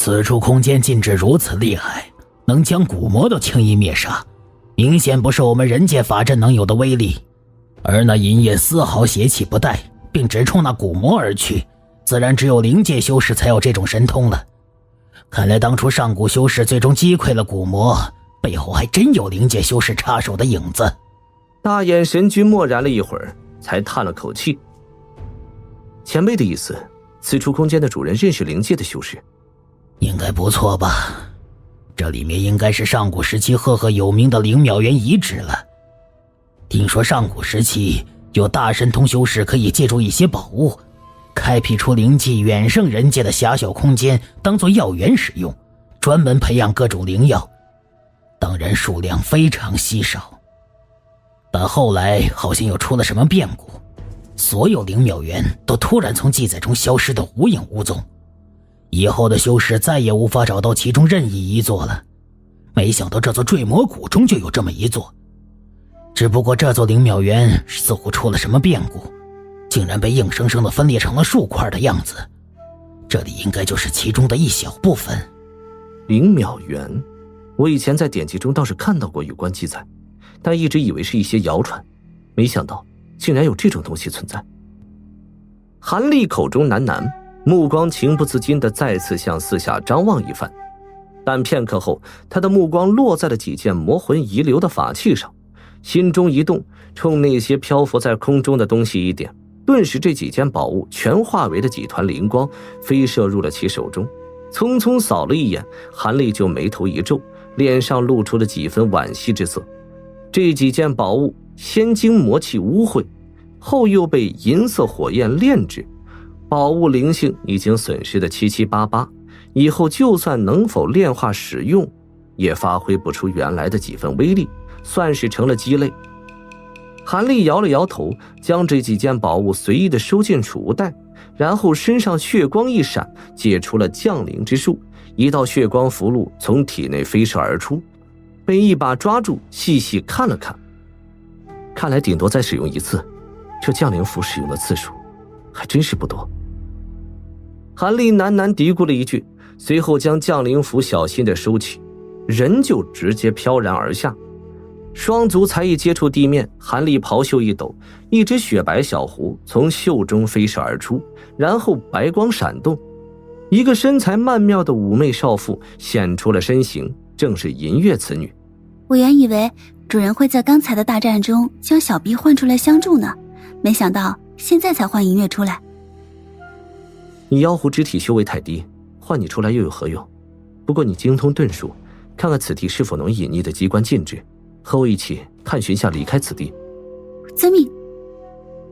此处空间禁制如此厉害，能将蛊魔都轻易灭杀，明显不是我们人界法阵能有的威力。而那银叶丝毫邪气不带，并直冲那蛊魔而去，自然只有灵界修士才有这种神通了。看来当初上古修士最终击溃了蛊魔，背后还真有灵界修士插手的影子。大眼神君默然了一会儿，才叹了口气。前辈的意思，此处空间的主人认识灵界的修士？应该不错吧，这里面应该是上古时期赫赫有名的灵妙园遗址了。听说上古时期有大神通修士可以借助一些宝物，开辟出灵气远胜人界的狭小空间，当作药源使用，专门培养各种灵药，当然数量非常稀少。但后来好像又出了什么变故，所有灵妙园都突然从记载中消失得无影无踪，以后的修士再也无法找到其中任意一座了。没想到这座坠魔谷中就有这么一座，只不过这座灵妙园似乎出了什么变故，竟然被硬生生地分裂成了数块的样子，这里应该就是其中的一小部分。灵妙园，我以前在典籍中倒是看到过有关记载，但一直以为是一些谣传，没想到竟然有这种东西存在。韩立口中喃喃，目光情不自禁地再次向四下张望一番，但片刻后，他的目光落在了几件魔魂遗留的法器上，心中一动，冲那些漂浮在空中的东西一点，顿时这几件宝物全化为了几团灵光，飞射入了其手中。匆匆扫了一眼，韩立就眉头一皱，脸上露出了几分惋惜之色。这几件宝物先经魔气污秽，后又被银色火焰炼制，宝物灵性已经损失得七七八八，以后就算能否炼化使用，也发挥不出原来的几分威力，算是成了鸡肋。韩立摇了摇头，将这几件宝物随意地收进储物袋，然后身上血光一闪，解除了降灵之术，一道血光符箓从体内飞射而出，被一把抓住，细细看了看。看来顶多再使用一次，这降灵符使用的次数还真是不多。韩立喃喃嘀咕了一句，随后将降灵符小心地收起，人就直接飘然而下。双足才一接触地面，韩立袍袖一抖，一只雪白小狐从袖中飞射而出，然后白光闪动，一个身材曼妙的妩媚少妇显出了身形，正是银月此女。我原以为主人会在刚才的大战中将小婢换出来相助呢，没想到现在才换银月出来。你妖狐肢体修为太低，换你出来又有何用？不过你精通遁术，看看此地是否能隐匿的机关禁制，和我一起探寻下离开此地。遵命。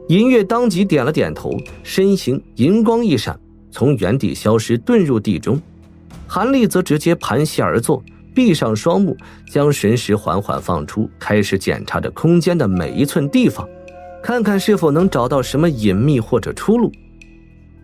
银月当即点了点头，身形银光一闪，从原地消失，遁入地中。韩立则直接盘膝而坐，闭上双目，将神识缓缓放出，开始检查着空间的每一寸地方，看看是否能找到什么隐秘或者出路。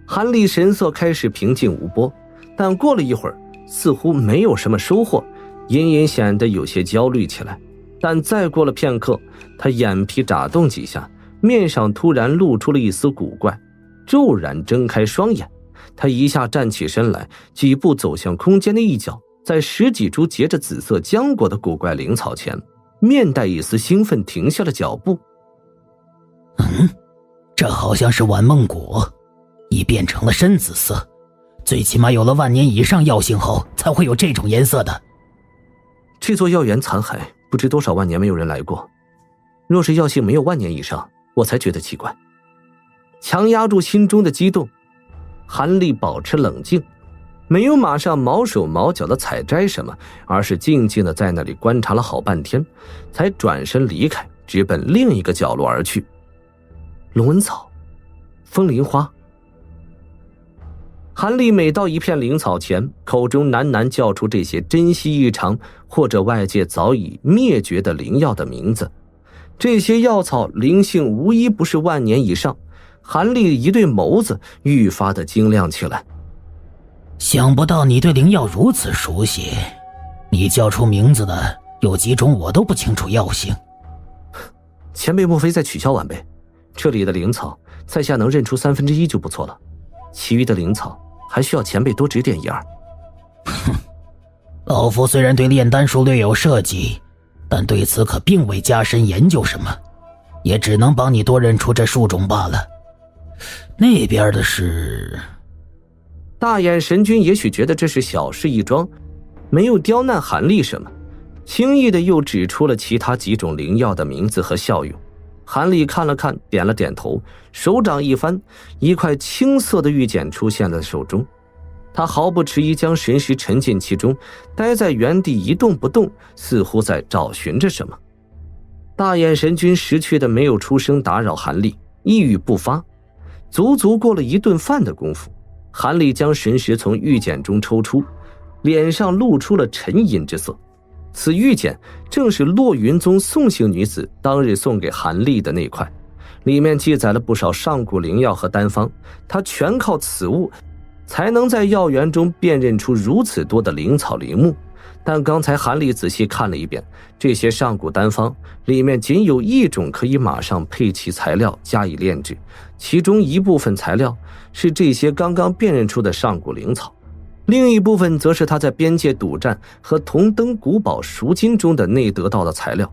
韩立神色开始平静无波，但过了一会儿，似乎没有什么收获，隐隐显得有些焦虑起来。但再过了片刻，他眼皮眨动几下，面上突然露出了一丝古怪，骤然睁开双眼。他一下站起身来，几步走向空间的一角，在十几株结着紫色浆果的古怪灵草前，面带一丝兴奋停下了脚步。这好像是晚梦果，已变成了深紫色，最起码有了万年以上药性后才会有这种颜色的。这座药园残骸不知多少万年没有人来过，若是药性没有万年以上，我才觉得奇怪。强压住心中的激动，韩立保持冷静，没有马上毛手毛脚的采摘什么，而是静静的在那里观察了好半天，才转身离开，直奔另一个角落而去。龙纹草，风铃花。韩立每到一片灵草前，口中喃喃叫出这些珍稀异常或者外界早已灭绝的灵药的名字。这些药草灵性无一不是万年以上，韩立一对眸子愈发的晶亮起来。想不到你对灵药如此熟悉，你叫出名字的有几种我都不清楚药性。前辈莫非在取笑晚辈？这里的灵草在下能认出1/3就不错了，其余的灵草还需要前辈多指点一二。老夫虽然对炼丹术略有涉及，但对此可并未加深研究什么，也只能帮你多认出这术种罢了。那边的事……大眼神君也许觉得这是小事一桩，没有刁难韩立什么，轻易的又指出了其他几种灵药的名字和效用。韩立看了看，点了点头，手掌一翻，一块青色的玉简出现在手中。他毫不迟疑将神识沉进其中，待在原地一动不动，似乎在找寻着什么。大眼神君识趣的没有出声打扰韩立，一语不发。足足过了一顿饭的功夫，韩立将神识从玉简中抽出，脸上露出了沉吟之色。此玉简正是洛云宗宋姓女子当日送给韩立的那块，里面记载了不少上古灵药和丹方，他全靠此物才能在药园中辨认出如此多的灵草灵木。但刚才韩立仔细看了一遍，这些上古丹方里面仅有一种可以马上配齐材料加以炼制，其中一部分材料是这些刚刚辨认出的上古灵草，另一部分则是他在边界赌战和同登古堡赎金中的内得到的材料，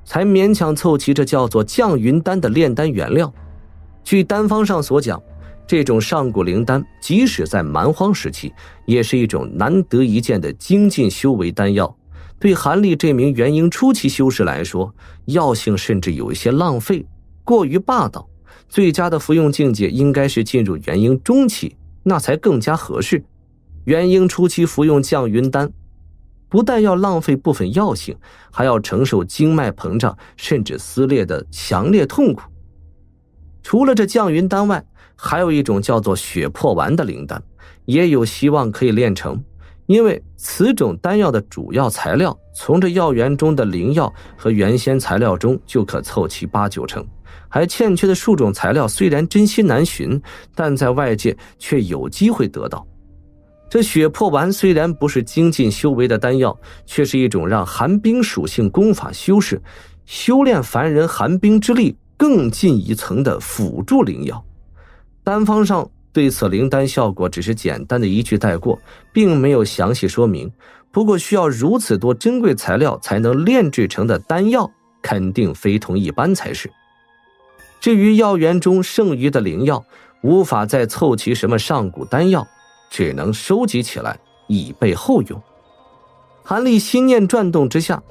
才勉强凑齐这叫做降云丹的炼丹原料。据丹方上所讲，这种上古灵丹即使在蛮荒时期也是一种难得一见的精进修为丹药，对韩立这名元婴初期修士来说，药性甚至有一些浪费，过于霸道，最佳的服用境界应该是进入元婴中期，那才更加合适。元婴初期服用降云丹，不但要浪费部分药性，还要承受经脉膨胀甚至撕裂的强烈痛苦。除了这降云丹外，还有一种叫做血破丸的灵丹，也有希望可以炼成，因为此种丹药的主要材料从这药园中的灵药和原先材料中就可凑齐8、9成，还欠缺的数种材料虽然真心难寻，但在外界却有机会得到。这血破丸虽然不是精进修为的丹药，却是一种让寒冰属性功法修士修炼凡人寒冰之力更进一层的辅助灵药。丹方上对此灵丹效果只是简单的一句带过，并没有详细说明。不过需要如此多珍贵材料才能炼制成的丹药，肯定非同一般才是。至于药园中剩余的灵药，无法再凑齐什么上古丹药，只能收集起来以备后用。韩立心念转动之下，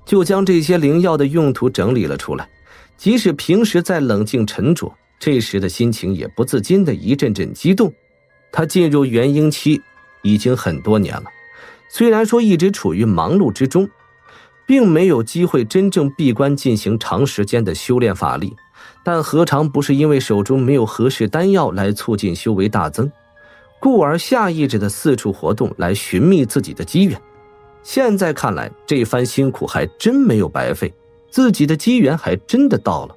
就将这些灵药的用途整理了出来。即使平时再冷静沉着，这时的心情也不自禁的一阵阵激动。他进入元婴期已经很多年了，虽然说一直处于忙碌之中，并没有机会真正闭关进行长时间的修炼法力，但何尝不是因为手中没有合适丹药来促进修为大增，故而下意识的四处活动来寻觅自己的机缘。现在看来，这番辛苦还真没有白费，自己的机缘还真的到了。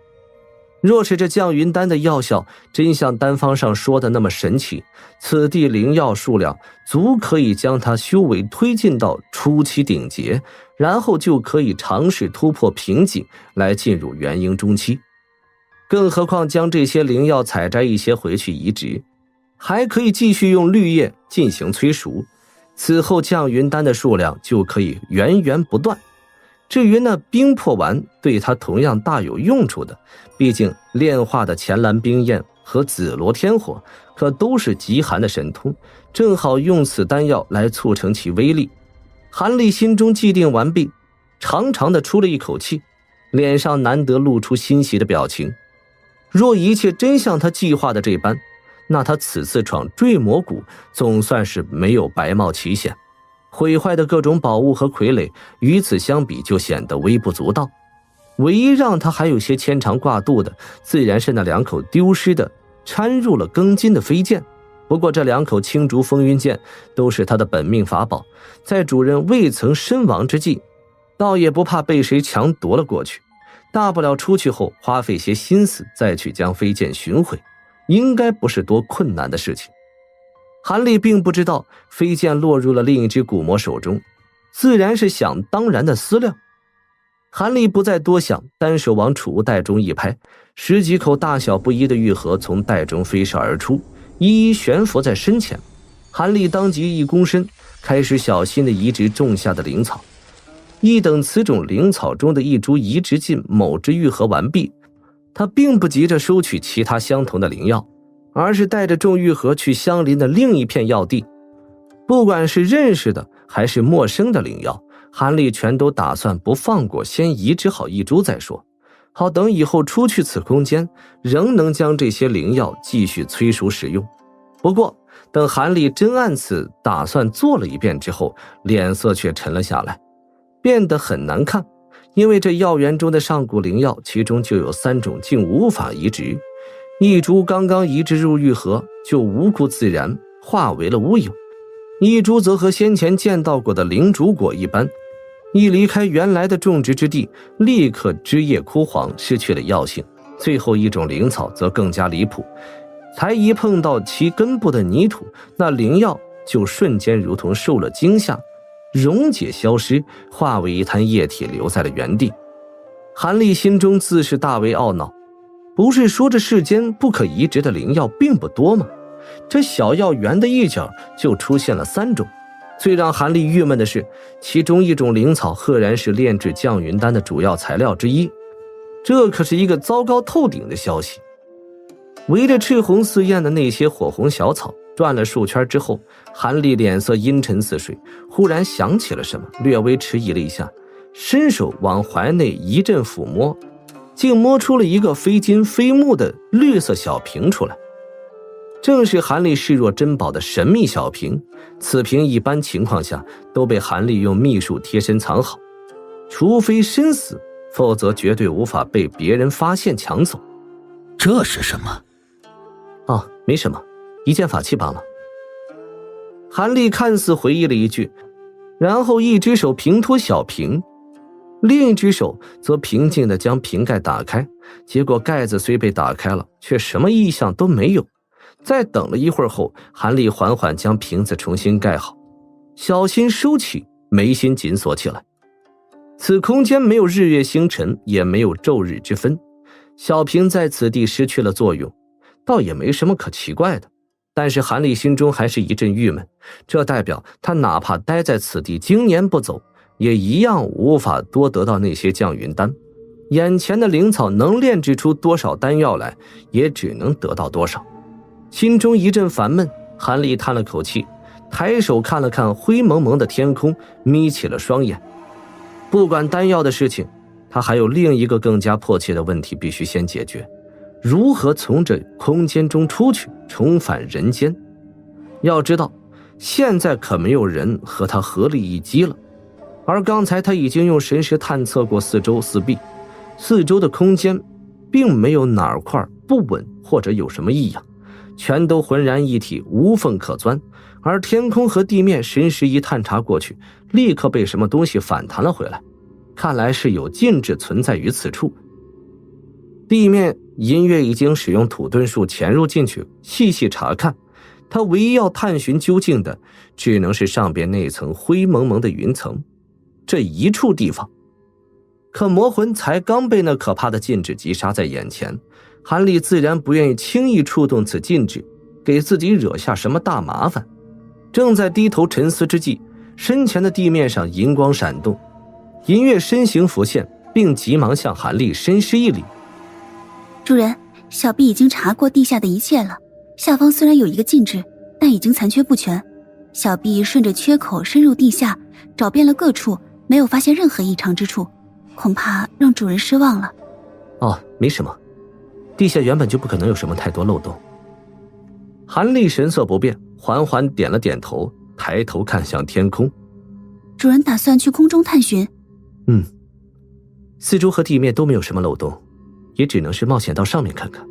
若是这降云丹的药效真像丹方上说的那么神奇，此地灵药数量足可以将他修为推进到初期顶阶，然后就可以尝试突破瓶颈来进入元婴中期。更何况将这些灵药采摘一些回去移植，还可以继续用绿叶进行催熟，此后降云丹的数量就可以源源不断。至于那冰破丸，对他同样大有用处的，毕竟炼化的乾蓝冰焰和紫罗天火可都是极寒的神通，正好用此丹药来促成其威力。韩立心中既定完毕，长长的出了一口气，脸上难得露出欣喜的表情。若一切真像他计划的这般，那他此次闯坠魔谷总算是没有白冒奇险。毁坏的各种宝物和傀儡与此相比就显得微不足道，唯一让他还有些牵肠挂肚的，自然是那2口丢失的掺入了庚金的飞剑。不过这2口青竹风云剑都是他的本命法宝，在主人未曾身亡之际，倒也不怕被谁强夺了过去，大不了出去后花费些心思再去将飞剑寻回，应该不是多困难的事情。韩立并不知道飞剑落入了另一只古魔手中，自然是想当然的思量。韩立不再多想，单手往储物袋中一拍，10几口大小不一的玉盒从袋中飞射而出，一一悬浮在身前。韩立当即一躬身，开始小心地移植种下的灵草。一等此种灵草中的一株移植进某只愈合完毕，他并不急着收取其他相同的灵药，而是带着种愈合去相邻的另一片要地。不管是认识的还是陌生的灵药，韩立全都打算不放过，先移植好一株再说，好等以后出去此空间，仍能将这些灵药继续催熟使用。不过等韩立真按此打算做了一遍之后，脸色却沉了下来，变得很难看。因为这药园中的上古灵药，其中就有3种竟无法移植，一株刚刚移植入玉盒就无故自燃化为了乌有，一株则和先前见到过的灵竹果一般，一离开原来的种植之地，立刻枝叶枯黄，失去了药性。最后一种灵草则更加离谱，才一碰到其根部的泥土，那灵药就瞬间如同受了惊吓，溶解消失，化为一滩液体留在了原地。韩立心中自是大为懊恼，不是说这世间不可移植的灵药并不多吗？这小药园的一角就出现了3种。最让韩立郁闷的是，其中一种灵草赫然是炼制降云丹的主要材料之一，这可是一个糟糕透顶的消息。围着赤红似焰的那些火红小草转了数圈之后，韩立脸色阴沉似水，忽然想起了什么，略微迟疑了一下，伸手往怀内一阵抚摸，竟摸出了一个非金非木的绿色小瓶出来。正是韩立视若珍宝的神秘小瓶，此瓶一般情况下都被韩立用秘术贴身藏好，除非身死，否则绝对无法被别人发现抢走。这是什么？哦，没什么，一件法器罢了。韩立看似回忆了一句，然后一只手平托小瓶，另一只手则平静地将瓶盖打开，结果盖子虽被打开了，却什么异象都没有。再等了一会儿后，韩立缓缓将瓶子重新盖好，小心收起，眉心紧锁起来。此空间没有日月星辰，也没有昼日之分，小瓶在此地失去了作用，倒也没什么可奇怪的。但是韩立心中还是一阵郁闷，这代表他哪怕待在此地经年不走，也一样无法多得到那些降云丹。眼前的灵草能炼制出多少丹药来，也只能得到多少。心中一阵烦闷，韩立叹了口气，抬手看了看灰蒙蒙的天空，眯起了双眼。不管丹药的事情，他还有另一个更加迫切的问题必须先解决，如何从这空间中出去，重返人间。要知道现在可没有人和他合力一击了，而刚才他已经用神识探测过四周四壁，四周的空间并没有哪块不稳或者有什么异样，全都浑然一体，无缝可钻。而天空和地面神识一探查过去，立刻被什么东西反弹了回来，看来是有禁制存在于此处。地面银月已经使用土遁术潜入进去细细查看，他唯一要探寻究竟的只能是上边那层灰蒙蒙的云层，这一处地方。可魔魂才刚被那可怕的禁制击杀在眼前，韩立自然不愿意轻易触动此禁制，给自己惹下什么大麻烦。正在低头沉思之际，身前的地面上银光闪动，银月身形浮现，并急忙向韩立深施一礼。主人，小婢已经查过地下的一切了，下方虽然有一个禁制，但已经残缺不全。小婢顺着缺口深入地下，找遍了各处，没有发现任何异常之处，恐怕让主人失望了。哦，没什么，地下原本就不可能有什么太多漏洞。韩立神色不变，缓缓点了点头，抬头看向天空。主人打算去空中探寻？四周和地面都没有什么漏洞，也只能是冒险到上面看看。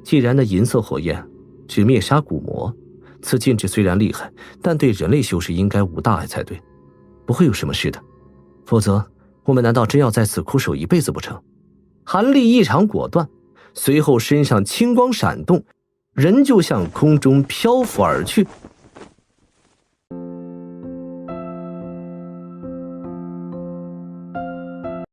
既然那银色火焰只灭杀古魔，此禁制虽然厉害，但对人类修士应该无大碍才对，不会有什么事的。否则我们难道真要在此苦守一辈子不成？韩立异常果断，随后身上青光闪动，人就向空中漂浮而去。